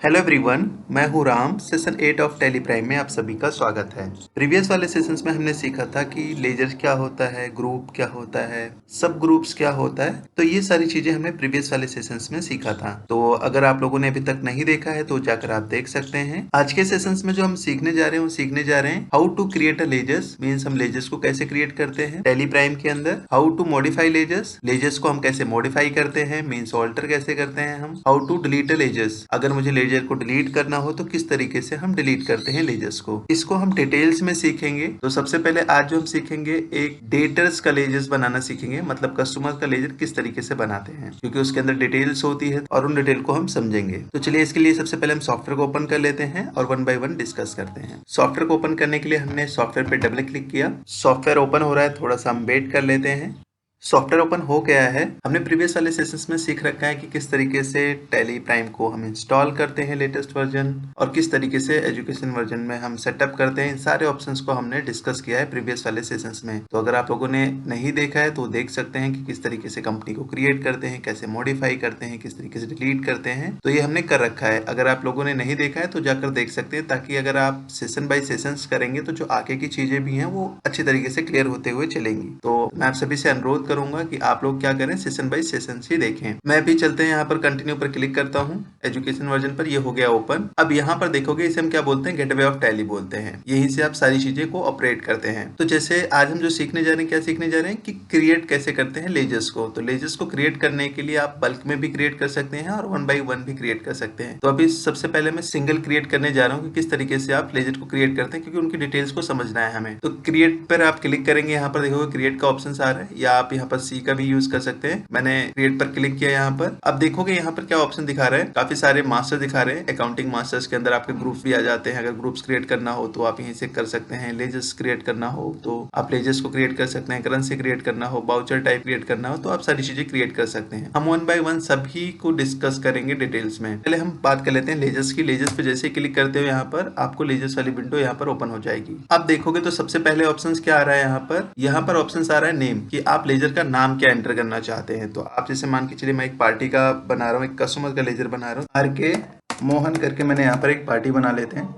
Hello everyone, मैं हूं Ram. Session 8 of Tally Prime में आप सभी का स्वागत है। प्रीवियस वाले सेशंस में हमने सीखा था कि लेजर क्या होता है, ग्रुप क्या होता है, सब ग्रुप्स क्या होता है। तो ये सारी चीजें हमने प्रीवियस वाले सेशंस में सीखा था। तो अगर आप लोगों ने अभी तक नहीं देखा है तो जाकर आप देख सकते हैं। आज के सेशंस में जो हम सीखने जा रहे हैं वो सीखने जा रहे हैं how to create a ledgers, means हम लेजर्स को कैसे क्रिएट करते हैं टेली प्राइम के अंदर। How to modify ledgers, ledgers को हम कैसे मॉडिफाई करते हैं, मीन्स ऑल्टर कैसे करते हैं हम। How to delete a ledgers, अगर मुझे लेजर को डिलीट करना हो तो किस तरीके से हम डिलीट करते हैं लेजर्स को। इसको हम डिटेल्स में सीखेंगे। तो सबसे पहले आज जो हम सीखेंगे एक डेटर्स का लेजर्स बनाना सीखेंगे, मतलब कस्टमर का लेजर किस तरीके से बनाते हैं, क्योंकि उसके अंदर डिटेल्स होती है और उन डिटेल को हम समझेंगे। तो चलिए इसके लिए सबसे पहले हम सॉफ्टवेयर को ओपन कर लेते हैं और वन बाय वन डिस्कस करते हैं। सॉफ्टवेयर को ओपन करने के लिए हमने सॉफ्टवेयर पे डबल क्लिक किया। सॉफ्टवेयर ओपन हो रहा है, थोड़ा सा हम वेट कर लेते हैं। सॉफ्टवेयर ओपन हो गया है। हमने प्रीवियस वाले सेशंस में सीख रखा है कि किस तरीके से टेली प्राइम को हम इंस्टॉल करते हैं लेटेस्ट वर्जन, और किस तरीके से एजुकेशन वर्जन में हम सेटअप करते हैं। इन सारे ऑप्शंस को हमने डिस्कस किया है प्रीवियस वाले सेशंस में। तो अगर आप लोगों ने नहीं देखा है तो देख सकते हैं कि किस तरीके से कंपनी को क्रिएट करते हैं, कैसे मॉडिफाई करते हैं, किस तरीके से डिलीट करते हैं। तो ये हमने कर रखा है। अगर आप लोगों ने नहीं देखा है तो जाकर देख सकते हैं, ताकि अगर आप सेशन बाय सेशंस करेंगे तो जो आगे की चीजें भी हैं वो अच्छी तरीके से क्लियर होते हुए चलेंगी। तो मैं आप सभी से अनुरोध करूंगा कि आप लोग क्या करें, सेशन बाय सेशन ही देखें। मैं भी चलते हैं यहाँ पर कंटिन्यू पर क्लिक करता हूँ एजुकेशन वर्जन पर। ये हो गया ओपन। अब यहाँ पर देखोगे इसे हम क्या बोलते हैं, गेटवे ऑफ टैली बोलते हैं। यहीं से आप सारी चीजें को ऑपरेट करते हैं। तो जैसे आज हम जो सीखने जा रहे हैं, क्या सीखने जा रहे हैं कि क्रिएट कैसे करते हैं लेजर्स को। तो लेजर्स को क्रिएट करने के लिए आप बल्क में भी क्रिएट कर सकते हैं और वन बाई वन भी क्रिएट कर सकते हैं। तो अभी सबसे पहले मैं सिंगल क्रिएट करने जा रहा हूँ कि किस तरीके से आप लेजर को क्रिएट करते हैं, क्योंकि उनकी डिटेल्स को समझना है हमें। तो क्रिएट पर आप क्लिक करेंगे, यहाँ पर देखोगे क्रिएट का ऑप्शन आ रहा है, या आप यहाँ पर सी का भी यूज कर सकते हैं। मैंने क्रिएट पर क्लिक किया यहाँ पर। अब देखोगे यहाँ पर क्या ऑप्शन दिखा रहा है, काफी सारे मास्टर दिखा रहे हैं। अकाउंटिंग मास्टर्स के अंदर आपके ग्रुप्स भी आ जाते हैं। अगर ग्रुप्स क्रिएट करना हो तो आप यहीं से कर सकते हैं। लेजर्स क्रिएट करना हो तो आप लेजर्स को क्रिएट कर सकते हैं। करेंसी क्रिएट करना हो, बाउचर टाइप क्रिएट करना हो, तो आप सारी चीजें क्रिएट कर सकते हैं। हम वन बाय वन सभी को डिस्कस करेंगे डिटेल्स में। पहले हम बात कर लेते हैं लेजर्स की। लेजर्स पे जैसे क्लिक करते हो यहाँ पर आपको लेजर्स वाली विंडो यहाँ पर ओपन हो जाएगी। आप देखोगे तो सबसे पहले ऑप्शन क्या आ रहा है, यहाँ पर ऑप्शन आ रहा है नेम, कि आप लेजर का नाम क्या एंटर करना चाहते हैं। तो आप जैसे मान के चलिए मैं एक पार्टी का बना रहा हूँ, एक कस्टमर का लेजर बना रहा हूँ। आर के मोहन करके मैंने यहाँ पर एक पार्टी बना लेते हैं।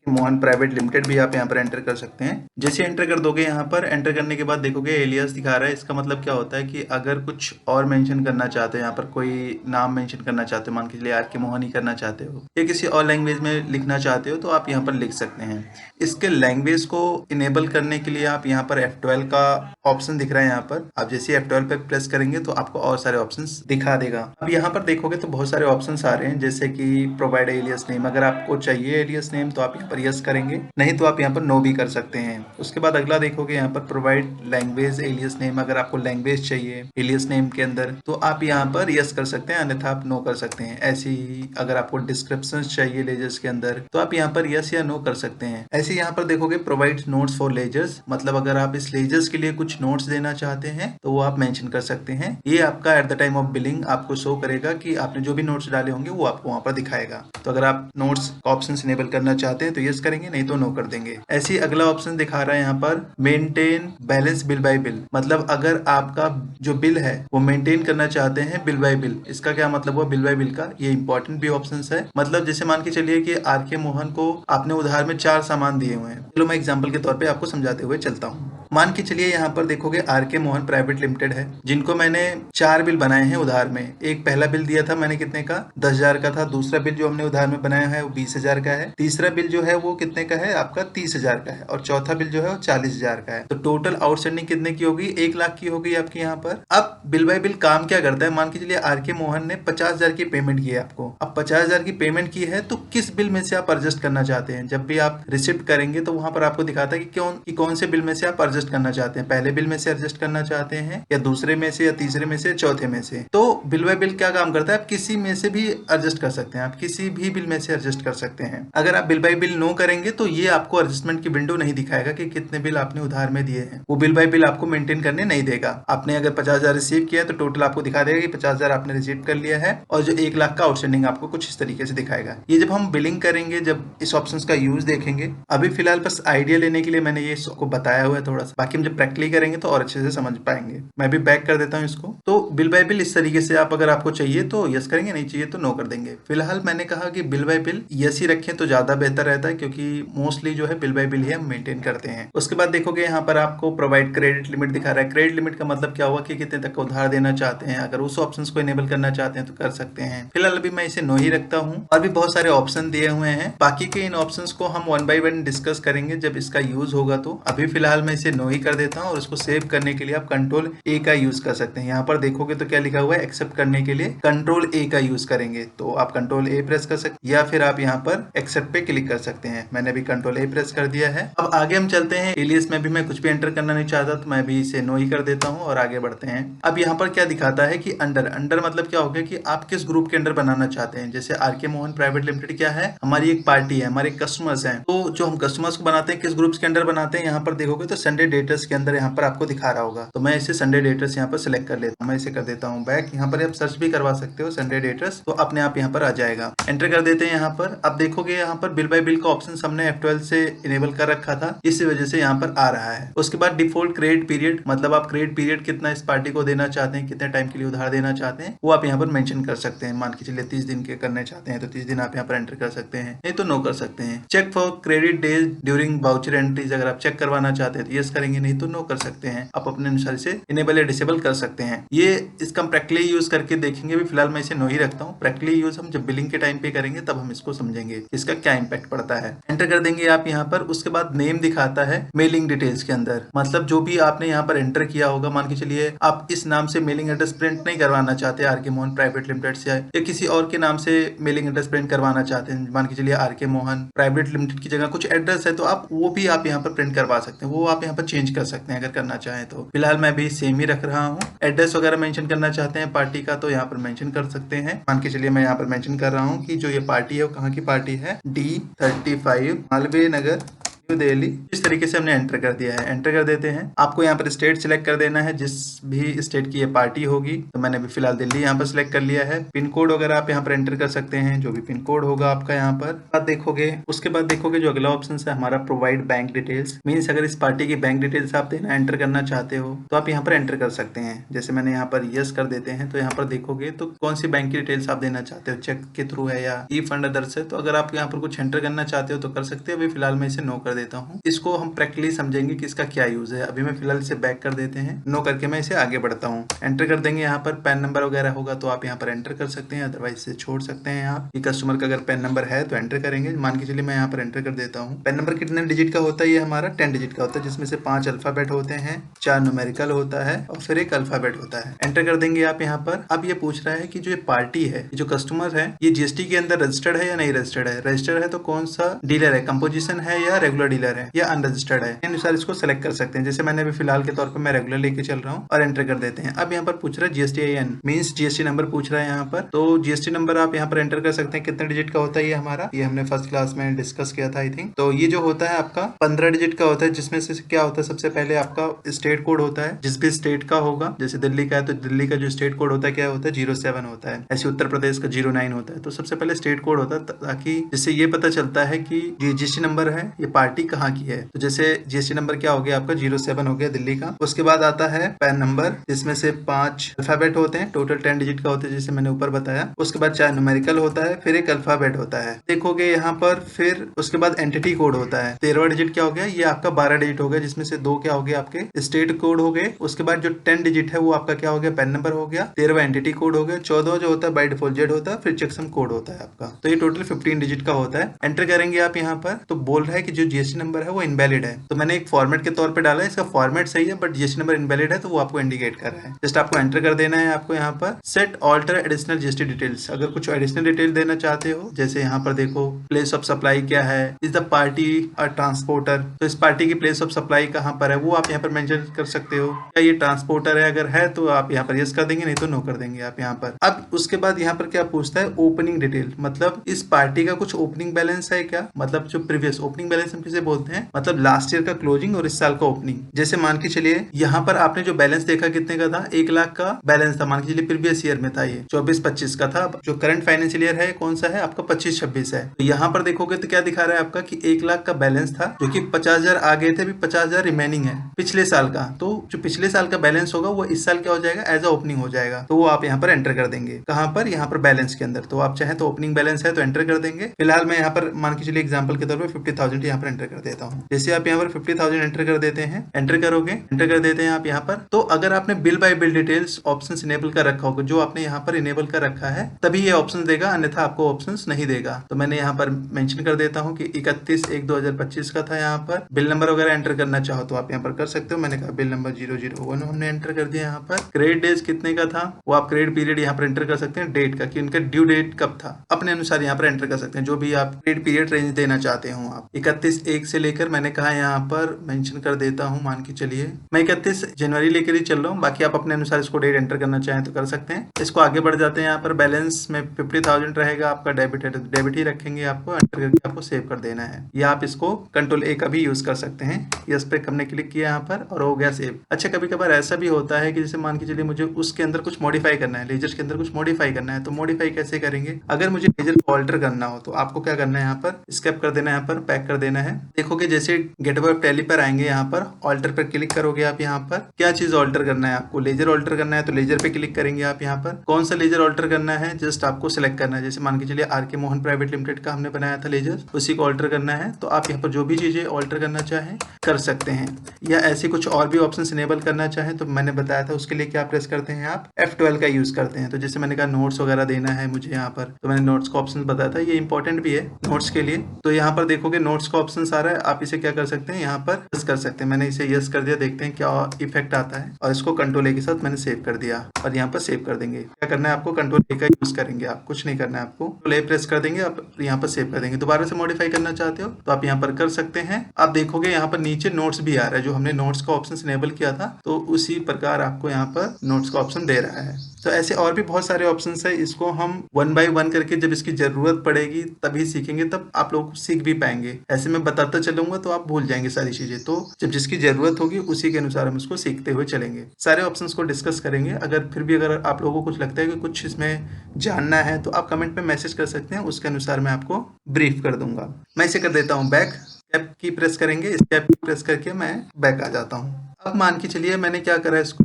मोहन प्राइवेट लिमिटेड भी आप यहाँ पर एंटर कर सकते हैं। जैसे एंटर कर दोगे, यहाँ पर एंटर करने के बाद देखोगे एलियास दिखा रहा है। इसका मतलब क्या होता है कि अगर कुछ और मेंशन करना चाहते हो, यहाँ पर कोई नाम मेंशन करना चाहते हो, मान के चलिए आर के मोहन ही करना चाहते हो, या किसी और लैंग्वेज में लिखना चाहते हो, तो आप यहाँ पर लिख सकते हैं। इसके लैंग्वेज को इनेबल करने के लिए आप यहाँ पर F12 का ऑप्शन दिख रहा है। यहाँ पर आप जैसे F12 पे प्रेस करेंगे तो आपको और सारे ऑप्शंस दिखा देगा। अब यहाँ पर देखोगे तो बहुत सारे ऑप्शंस आ रहे हैं, जैसे कि प्रोवाइड एलियस नेम। अगर आपको चाहिए एलियस नेम तो आप यहाँ पर यस करेंगे, नहीं तो आप यहाँ पर नो भी कर सकते हैं। उसके बाद अगला देखोगे यहाँ पर प्रोवाइड लैंग्वेज एलियस नेम। अगर आपको लैंग्वेज चाहिए एलियस नेम के अंदर तो आप यहाँ पर यस कर सकते हैं, अन्यथा आप नो कर सकते हैं। ऐसे ही अगर आपको डिस्क्रिप्शन चाहिए लेजर्स के अंदर तो आप यहाँ पर यस या नो कर सकते हैं। ऐसे यहाँ पर देखोगे प्रोवाइड नोट्स फॉर लेजर्स, मतलब अगर आप इस लेजर्स के लिए कुछ नोट्स देना चाहते हैं तो वो आप मेंशन कर सकते हैं। ये आपका at the time of billing आपको शो करेगा कि आपने जो भी नोट्स डाले होंगे वो आपको वहां पर दिखाएगा। तो अगर आप नोट्स ऑप्शन इनेबल करना चाहते हैं तो यस करेंगे, नहीं तो नो कर देंगे। ऐसे ही अगला ऑप्शन दिखा रहा है यहाँ पर maintain balance bill bye bill, मतलब अगर आपका जो बिल है वो मेंटेन करना चाहते हैं बिल बाय बिल। इसका क्या मतलब हुआ बिल बाय बिल का, ये इंपॉर्टेंट भी ऑप्शन है। मतलब जैसे मान के चलिए कि आर के मोहन को आपने उधार में 4 सामान दिए हुए हैं। चलो मैं एग्जांपल के तौर पे आपको समझाते हुए चलता हूँ। मान के चलिए यहाँ पर देखोगे आर के मोहन प्राइवेट लिमिटेड है, जिनको मैंने 4 बिल बनाए हैं उधार में। एक पहला बिल दिया था मैंने कितने का, 10,000 का था। दूसरा बिल जो हमने उधार में बनाया है वो 20,000 का है। तीसरा बिल जो है वो कितने का है आपका, 30,000 का है। और चौथा बिल जो है वो 40,000 का है। तो टोटल आउटस्टैंडिंग कितने की होगी, 1 लाख की होगी आपकी यहाँ पर। अब बिल बाय बिल काम क्या करता है, मान के चलिए आर के मोहन ने 50,000 की पेमेंट की है आपको। अब 50,000 की पेमेंट की है तो किस बिल में से आप एडजस्ट करना चाहते हैं। जब भी आप रिसिप्ट करेंगे तो वहां पर आपको दिखाता है कि कौन से बिल में से आप एडजस्ट करना चाहते हैं। पहले बिल में से एडजस्ट करना चाहते हैं, या दूसरे में से, या तीसरे में से, चौथे में से। तो बिल बाय बिल क्या काम करता है, आप किसी में से भी एडजस्ट कर सकते हैं। आप किसी भी बिल में से एडजस्ट कर सकते हैं। अगर आप बिल बाय बिल नो करेंगे तो ये आपको एडजस्टमेंट की विंडो नहीं दिखाएगा कि कितने बिल आपने उधार में दिए हैं। वो बिल बाय बिल आपको मेंटेन करने नहीं देगा। आपने अगर 50,000 रिसीव किया तो टोटल आपको दिखा देगा कि 50,000 आपने रिसीव कर लिया है, और जो 1 लाख का आउटस्टैंडिंग आपको कुछ इस तरीके से दिखाएगा। ये जब हम बिलिंग करेंगे, जब इस ऑप्शन का यूज देखेंगे। अभी फिलहाल बस आइडिया लेने के लिए मैंने ये आपको बताया हुआ है थोड़ा बस, बाकी हम जब प्रैक्टिकली करेंगे तो और अच्छे से समझ पाएंगे। मैं भी बैक कर देता हूँ इसको। तो बिल बाय बिल इस तरीके से आप अगर आपको चाहिए तो यस करेंगे, नहीं चाहिए तो नो कर देंगे। फिलहाल मैंने कहा कि bill bye bill yes he रखें तो ज्यादा बेहतर रहता है, क्योंकि मोस्टली जो है बिल बाय बिल ही हम मेंटेन करते हैं। उसके बाद देखोगे यहाँ पर आपको प्रोवाइड क्रेडिट लिमिट दिखा रहा है। क्रेडिट लिमिट का मतलब क्या हुआ कि कितने तक का उधार देना चाहते हैं, अगर उस ऑप्शन को इनेबल करना चाहते हैं तो कर सकते हैं। फिलहाल अभी मैं इसे नो ही रखता हूँ। और भी बहुत सारे ऑप्शन दिए हुए हैं, बाकी के इन ऑप्शन को हम वन बाय वन डिस्कस करेंगे जब इसका यूज होगा। तो अभी फिलहाल मैं इसे नो ही कर देता हूँ, और इसको सेव करने के लिए आप कंट्रोल ए का यूज कर सकते हैं। यहाँ पर देखोगे तो क्या लिखा हुआ है, एक्सेप्ट करने के लिए कंट्रोल ए का यूज करेंगे, तो आप कंट्रोल ए प्रेस कर सकते हैं, या फिर आप यहाँ पर एक्सेप्ट पे क्लिक कर सकते हैं। मैंने भी कंट्रोल ए प्रेस कर दिया है। अब आगे हम चलते हैं। एलियस में भी मैं कुछ भी एंटर करना नहीं चाहता, तो मैं भी इसे नो ही कर देता हूँ और आगे बढ़ते हैं। अब यहाँ पर क्या दिखाता है कि अंडर, अंडर मतलब क्या हो गया कि आप किस ग्रुप के अंडर बनाना चाहते हैं। जैसे आरके मोहन प्राइवेट लिमिटेड क्या है, हमारी एक पार्टी है, हमारे कस्टमर्स हैं। तो जो हम कस्टमर्स को बनाते हैं किस ग्रुप्स के अंडर बनाते हैं, यहाँ पर देखोगे तो संडे डेटर्स के अंदर यहाँ पर आपको दिखा रहा होगा। तो मैं इसे संडे डेटर्स यहाँ पर सिलेक्ट कर लेता हूँ। मैं इसे कर देता हूँ बैक। यहाँ पर आप सर्च भी करवा सकते हो संडे डेटर्स, तो अपने आप यहाँ पर आ जाएगा। एंटर कर देते हैं यहाँ पर। अब देखोगे यहाँ पर बिल बाय बिल का ऑप्शन हमने F12 से इनेबल कर रखा था, इसी वजह से यहाँ पर आ रहा है। उसके बाद डिफॉल्ट क्रेडिट पीरियड, मतलब आप क्रेडिट पीरियड कितना इस पार्टी को देना चाहते हैं, कितने टाइम के लिए उधार देना चाहते हैं, वो आप यहाँ पर मेंशन कर सकते हैं। मान के चलिए 30 दिन के करने चाहते हैं तो 30 दिन आप यहाँ पर एंटर कर सकते हैं, नहीं तो नो कर सकते हैं। Check for credit days during voucher entries, अगर आप चेक करवाना चाहते हैं तो यस करेंगे, नहीं तो नो कर सकते हैं। आप अपने अनुसार से इनेबल या डिसेबल कर सकते हैं। ये इसका हम प्रैक्टिकली यूज करके देखेंगे भी। फिलहाल मैं इसे नो ही रखता हूँ। प्रैक्टिकली यूज हम जब बिलिंग के टाइम पे करेंगे तब हम इसको समझेंगे इसका क्या इंपैक्ट पड़ता है। एंटर कर देंगे आप यहाँ पर। उसके बाद नेम दिखाता है मेलिंग डिटेल्स के अंदर, मतलब जो भी आपने यहाँ पर एंटर किया होगा, मान के चलिए आप इस नाम से मेलिंग एड्रेस प्रिंट नहीं करवाना चाहते आरके मोहन प्राइवेट लिमिटेड से, या किसी और के नाम से मेलिंग एड्रेस प्रिंट करवाना चाहते हैं, मान के चलिए आरके मोहन प्राइवेट लिमिटेड की जगह कुछ एड्रेस है, तो आप वो भी आप यहाँ पर प्रिंट करवा सकते हैं। वो आप यहाँ पर चेंज कर सकते हैं अगर करना चाहें तो। फिलहाल मैं भी सेम ही रख रहा हूँ। एड्रेस वगैरह मेंशन करना चाहते हैं पार्टी का तो यहाँ पर मेंशन कर सकते हैं। मान के चलिए मैं यहाँ पर मेंशन कर रहा हूँ कि जो ये पार्टी है वो कहाँ की पार्टी है, D35 मालवीय नगर, न्यू दिल्ली। इस तरीके से हमने एंटर कर दिया है। एंटर कर देते हैं। आपको यहाँ पर स्टेट सिलेक्ट कर देना है, जिस भी स्टेट की ये पार्टी होगी। तो मैंने भी फिलहाल दिल्ली यहाँ पर सिलेक्ट कर लिया है। पिन कोड वगैरह आप यहाँ पर एंटर कर सकते हैं, जो भी पिन कोड होगा आपका यहाँ पर। बाद देखोगे, उसके बाद देखोगे जो अगला ऑप्शन है हमारा प्रोवाइड बैंक डिटेल्स। मीन्स अगर इस पार्टी की बैंक डिटेल्स आप देना एंटर करना चाहते हो तो आप यहाँ पर एंटर कर सकते हैं। जैसे मैंने यहाँ पर यस कर देते हैं, तो यहाँ पर देखोगे तो कौन सी बैंक की डिटेल्स आप देना चाहते हो, चेक के थ्रू है या ई फंड अदर्स है। तो अगर आप यहाँ पर कुछ एंटर करना चाहते हो तो कर सकते हो। अभी फिलहाल मैं इसे नो कर देता हूँ। इसको हम प्रैक्टिकली समझेंगे कि इसका क्या यूज है। अभी मैं फिलहाल इसे बैक कर देते हैं। नो करके मैं इसे आगे बढ़ता हूँ। एंटर कर देंगे। यहाँ पर पैन नंबर वगैरह होगा तो आप यहाँ पर एंटर कर सकते हैं, अदरवाइज इसे छोड़ सकते हैं। आप ये कस्टमर का अगर पैन नंबर है तो एंटर करेंगे। मान के चलिए मैं यहाँ पर एंटर कर देता हूँ। पैन नंबर कितने डिजिट का होता है, ये हमारा 10 डिजिट का होता है, जिसमें से 5 अल्फाबेट होते हैं, 4 न्यूमेरिकल होता है और फिर एक अल्फाबेट होता है। एंटर कर देंगे आप यहाँ पर। अब ये पूछ रहा है कि जो ये पार्टी है, जो कस्टमर है, ये जीएसटी के अंदर रजिस्टर्ड है या नहीं रजिस्टर्ड है। रजिस्टर्ड है तो कौन सा डीलर है, कंपोजिशन है या रेगुलर डीलर है या अनरजिस्टर्ड है, अनुसार इसको सेलेक्ट कर सकते हैं। जैसे मैंने अभी फिलहाल के तौर पे मैं रेगुलर लेके चल रहा हूँ और एंटर कर देते हैं। अब यहाँ पर पूछ रहा है GSTIN मींस जीएसटी नंबर पूछ रहा है यहाँ पर। तो जीएसटी नंबर आप यहाँ पर एंटर कर सकते हैं। कितने डिजिट का होता है ये हमारा, ये हमने फर्स्ट क्लास में डिस्कस किया था आई थिंक। तो ये जो होता है आपका 15 डिजिट का होता है, जिसमें से क्या होता है, सबसे पहले आपका स्टेट कोड होता है। जिस भी स्टेट का होगा, जैसे दिल्ली का है तो दिल्ली का जो स्टेट कोड होता है क्या होता है, 07 होता है। ऐसे उत्तर प्रदेश का 09 होता है। तो सबसे पहले स्टेट कोड होता है, ताकि जिससे ये पता चलता है कि जीएसटी नंबर है ये पार्टी कहाँ की है। तो जैसे जीएसटी नंबर क्या हो गया आपका 07 हो गया दिल्ली का। उसके बाद आता है पैन नंबर, जिसमें से 5 अल्फाबेट होते हैं, टोटल 10 डिजिट का होता है जैसे मैंने ऊपर बताया। उसके बाद 4 न्यूमेरिकल होता है, फिर एक अल्फाबेट होता है। देखोगे यहाँ पर फिर उसके बाद एंटिटी कोड होता है। 13वां डिजिट क्या हो गया, ये आपका 12 डिजिट हो गया, जिसमें से 2 क्या हो गया आपके स्टेट कोड हो गए। उसके बाद जो 10 डिजिट है वो आपका क्या हो गया, पैन नंबर हो गया। 13वां एंटिटी कोड हो गया। 14वां जो होता है बाय डिफॉल्ट जेड होता है, फिर चेकसम कोड होता है आपका। तो ये टोटल 15 डिजिट का होता है। एंटर करेंगे आप यहाँ पर, तो बोल रहा है कि जो जीएसटी नंबर है वो इनवैलिड है। तो मैंने एक फॉर्मेट के तौर पे डाला है, इसका फॉर्मेट सही है बट जीएसटी नंबर इनवैलिड है, तो वो आपको इंडिकेट कर रहा है। जस्ट आपको एंटर कर देना है। आपको यहाँ पर set alter additional GST details, अगर कुछ एडिशनल डिटेल देना चाहते हो, जैसे यहाँ पर देखो प्लेस ऑफ सप्लाई क्या है, इज द पार्टी और ट्रांसपोर्टर, तो इस पार्टी की प्लेस ऑफ सप्लाई कहाँ पर है वो आप यहाँ पर मेंशन कर सकते हो। क्या ये ट्रांसपोर्टर है, अगर है तो आप यहाँ पर यस कर देंगे, नहीं तो नो कर देंगे आप यहाँ पर। अब उसके बाद यहाँ पर क्या पूछता है, ओपनिंग डिटेल, मतलब इस पार्टी का कुछ ओपनिंग बैलेंस है क्या, मतलब जो प्रीवियस ओपनिंग बैलेंस हम किसे बोलते हैं, मतलब लास्ट ईयर का क्लोजिंग और इस साल का ओपनिंग। जैसे मान के चलिए यहाँ पर आपने जो बैलेंस देखा कितने का था, 1 लाख का बैलेंस था, मान के चलिए प्रीवियस ईयर में था, ये 24-25 का था। जो करंट फाइनेंशियल ईयर है कौन सा है आपका, 25-26 है। तो यहाँ पर देखोगे तो क्या दिखा रहा है आपका कि 1 लाख का बैलेंस था, जो कि 50,000 आ गए थे, अभी 50,000 रिमेनिंग है पिछले साल का। तो जो पिछले साल का बैलेंस होगा वो इस साल क्या हो जाएगा, एज अ ओपनिंग हो जाएगा। तो वो आप यहाँ पर एंटर कर देंगे, कहाँ पर, यहाँ पर बैलेंस के अंदर। तो आप चाहे तो ओपनिंग बैलेंस है तो एंटर कर देंगे। फिलहाल मैं यहाँ पर मान के चलिए एग्जाम्पल के तौर पर 50,000 यहाँ पर एंटर कर देता हूँ। जैसे आप यहाँ पर 50,000 एंटर कर देते हैं, एंटर करोगे, एंटर कर देते हैं आप यहाँ पर। तो अगर आपने bill bye bill details option enable कर रखा होगा, जो आपने यहाँ पर इनेबल कर रखा है, तभी ये ऑप्शन देगा, अन्यथा आपको ऑप्शन नहीं देगा। तो मैंने यहाँ पर मेंशन कर देता हूँ कि 31/1/2025 का था। यहाँ पर बिल नंबर वगैरह एंटर करना चाहो तो आप यहाँ पर कर सकते हो। मैंने कहा बिल नंबर 001 हमने एंटर कर दिया। यहाँ पर क्रेडिट डेज कितने का था वो आप क्रेडिट पीरियड यहाँ पर एंटर कर सकते हैं, डेट का, कि उनका ड्यू डेट कब था, अपने अनुसार यहाँ पर एंटर कर सकते हैं, जो भी आप क्रेडिट पीरियड रेंज देना चाहते हो आप। 31/1 से लेकर मैंने कहा यहाँ पर मेंशन कर देता हूँ, मान के चलिए मैं 31 जनवरी लेकर ही चल रहा हूँ, बाकी आप अपने अनुसार इसको डेट एंटर करना चाहें तो कर सकते हैं। इसको आगे बढ़ जाते हैं। यहाँ पर बैलेंस में 50,000 रहेगा आपका, डेबिट है तो डेबिट ही रखेंगे, आपको एंटर करके आपको सेव कर देना है, या आप इसको Ctrl+A का भी यूज कर सकते हैं। यस पे हमने क्लिक किया यहाँ पर और हो गया सेव। अच्छा, कभी कभार ऐसा भी होता है कि जैसे मान के चलिए मुझे उसके अंदर कुछ मॉडिफाई करना है, लेजर के अंदर कुछ मॉडिफाई करना है, तो मॉडिफाई कैसे करेंगे, अगर मुझे लेजर को ऑल्टर करना हो तो आपको क्या करना है, यहाँ पर स्केप कर देना है, यहाँ पर पैक कर देना है। देखोगे जैसे गेटवे ऑफ टैली पर आएंगे, यहाँ पर ऑल्टर पर क्लिक करोगे आप। यहाँ पर क्या चीज ऑल्टर करना है आपको, लेजर ऑल्टर करना है तो लेजर पे क्लिक करेंगे आप। यहाँ पर कौन सा लेजर ऑल्टर करना है जस्ट आपको सिलेक्ट करना है। जैसे मान के चलिए आर के मोहन प्राइवेट लिमिटेड का हमने बनाया था लेजर, उसी को ऑल्टर करना है। तो आप यहाँ पर जो भी चीजें ऑल्टर करना चाहें कर सकते हैं, या ऐसे कुछ और भी ऑप्शन इनेबल करना चाहें तो मैंने बताया था उसके लिए क्या प्रेस करते हैं आप, F12 का यूज करते हैं। तो जैसे मैंने कहा नोट्स वगैरह देना है मुझे यहाँ पर, तो मैंने नोट्स का ऑप्शन बताया था, ये इंपॉर्टेंट भी है नोट्स के लिए। तो यहाँ पर देखोगे नोट्स का ऑप्शन आ रहा है, आप इसे क्या कर सकते हैं, यहाँ पर यस कर सकते हैं। मैंने इसे यस कर दिया, देखते हैं क्या इफेक्ट आता है, और इसको Ctrl+A के साथ मैंने सेव कर दिया और यहाँ पर सेव कर देंगे। क्या करना है आपको, Ctrl+A का यूज करेंगे आप, कुछ नहीं करना है आपको, Ctrl+A प्रेस कर देंगे, आप यहाँ पर सेव कर देंगे। दोबारा से मॉडिफाई करना चाहते हो तो आप यहाँ पर कर सकते हैं। आप देखोगे यहाँ पर नीचे नोट्स भी आ रहा है, जो हमने नोट्स का ऑप्शन इनेबल किया था, तो उसी प्रकार आपको यहाँ पर नोट्स का ऑप्शन दे रहा है। तो ऐसे और भी बहुत सारे ऑप्शंस है, इसको हम 1 बाय 1 करके जब इसकी जरूरत पड़ेगी तभी सीखेंगे, तब आप लोग सीख भी पाएंगे। ऐसे मैं बताता चलूंगा तो आप भूल जाएंगे सारी चीजें, तो जब जिसकी जरूरत होगी उसी के अनुसार हम इसको सीखते हुए चलेंगे। सारे ऑप्शंस को डिस्कस करेंगे। अगर फिर भी अगर आप लोगों को कुछ लगता है कि कुछ इसमें जानना है तो आप कमेंट में मैसेज कर सकते हैं, उसके अनुसार मैं आपको ब्रीफ कर दूंगा। मैं इसे कर देता हूँ बैक, स्टेप की प्रेस करेंगे, स्टेप की प्रेस करके मैं बैक आ जाता हूँ। अब मान के चलिए मैंने क्या करा, इसको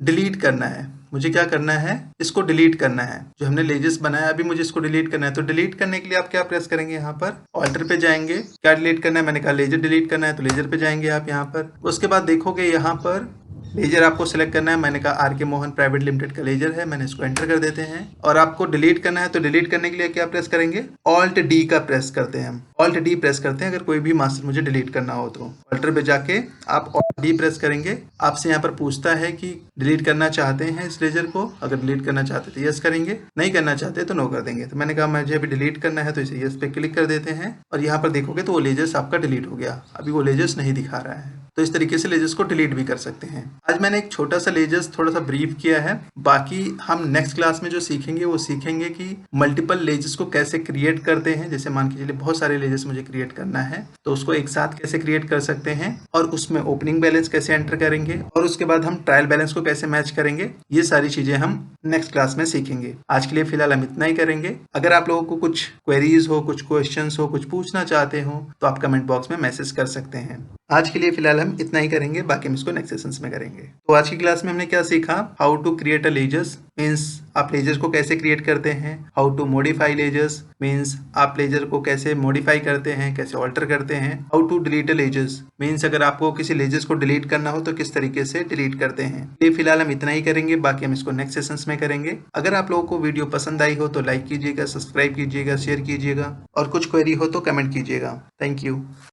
डिलीट करना है। मुझे क्या करना है, इसको डिलीट करना है। जो हमने लेजेस बनाया अभी मुझे इसको डिलीट करना है। तो डिलीट करने के लिए आप क्या प्रेस करेंगे, यहाँ पर ऑल्टर पे जाएंगे। क्या डिलीट करना है, मैंने कहा लेजर डिलीट करना है, तो लेजर पे जाएंगे आप यहाँ पर। उसके बाद देखोगे यहाँ पर लेजर आपको सिलेक्ट करना है। मैंने कहा आर के मोहन प्राइवेट लिमिटेड का लेजर है, मैंने इसको एंटर कर देते हैं। और आपको डिलीट करना है तो डिलीट करने के लिए क्या प्रेस करेंगे, Alt+D का प्रेस करते हैं हम, Alt+D प्रेस करते हैं। अगर कोई भी मास्टर मुझे डिलीट करना हो तो ऑल्टर पे जाके आप Alt+D प्रेस करेंगे। आपसे यहाँ पर पूछता है कि डिलीट करना चाहते हैं इस लेजर को, अगर डिलीट करना चाहते तो यस करेंगे, नहीं करना चाहते तो नो कर देंगे। तो मैंने कहा मुझे अभी डिलीट करना है तो इसे यस पे क्लिक कर देते हैं, और यहाँ पर देखोगे तो वो लेजर्स आपका डिलीट हो गया। अभी वो लेजर्स नहीं दिखा रहा है, तो इस तरीके से लेजर्स को डिलीट भी कर सकते हैं। आज मैंने एक छोटा सा लेजर्स थोड़ा सा ब्रीफ किया है, बाकी हम नेक्स्ट क्लास में जो सीखेंगे वो सीखेंगे कि मल्टीपल लेजर्स को कैसे क्रिएट करते हैं। जैसे मान के चलिए बहुत सारे लेजर्स मुझे क्रिएट करना है तो उसको एक साथ कैसे क्रिएट कर सकते हैं, और उसमें ओपनिंग बैलेंस कैसे एंटर करेंगे, और उसके बाद हम ट्रायल बैलेंस को कैसे मैच करेंगे। ये सारी चीजें हम नेक्स्ट क्लास में सीखेंगे। आज के लिए फिलहाल हम इतना ही करेंगे। अगर आप लोगों को कुछ क्वेरीज हो, कुछ क्वेश्चंस हो, कुछ पूछना चाहते हो तो आप कमेंट बॉक्स में मैसेज कर सकते हैं। आज के लिए फिलहाल हम इतना ही करेंगे, बाकी हम इसको नेक्स्ट सेशंस में करेंगे। तो आज की क्लास में हमने क्या सीखा, how to create a ledgers, means आप लेजर्स को कैसे क्रिएट करते हैं। How to modify ledgers, means आप लेजर को कैसे मॉडिफाई करते हैं, कैसे ऑल्टर करते हैं। How to delete a ledgers, means अगर आपको किसी लेजर्स को डिलीट करना हो तो किस तरीके से डिलीट करते हैं। ये फिलहाल हम इतना ही करेंगे, बाकी हम इसको नेक्स्ट सेशंस में करेंगे। अगर आप लोगों को वीडियो पसंद आई हो तो लाइक कीजिएगा, सब्सक्राइब कीजिएगा, शेयर कीजिएगा, और कुछ क्वेरी हो तो कमेंट कीजिएगा। Thank you.